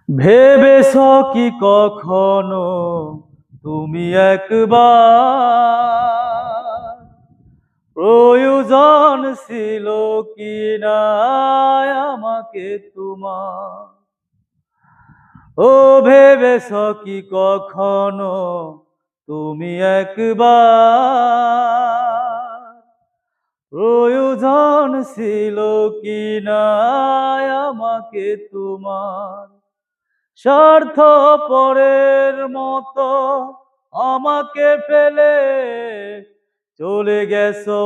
ভেবেছ কি কখনো তুমি একবার প্রয়োজন ছিল কি না আমাকে তোমার? ও ভেবেছ কি কখনো তুমি একবার প্রয়োজন ছিল কি না আমাকে তোমার? স্বার্থপরের মতো আমাকে ফেলে চলে গেছো,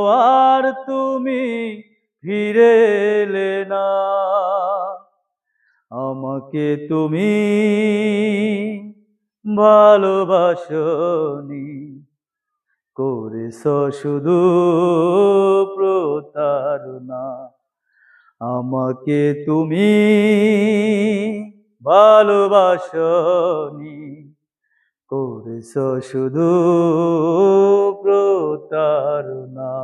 আর তুমি ফিরে এলে না। আমাকে তুমি ভালোবাসনি, করেছো শুধু প্রতারণা। আমাকে তুমি ভালোবাসনি, করেছো শুধু প্রতারণা।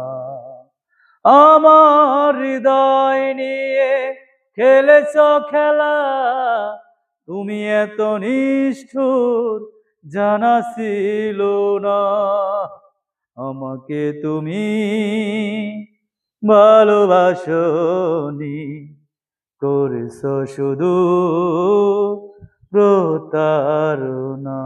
আমার হৃদয় নিয়ে খেলেছো খেলা, তুমি এত নিষ্ঠুর জানা ছিল না। আমাকে তুমি ভালোবাসনি, করেছো শুধু প্রতারণা।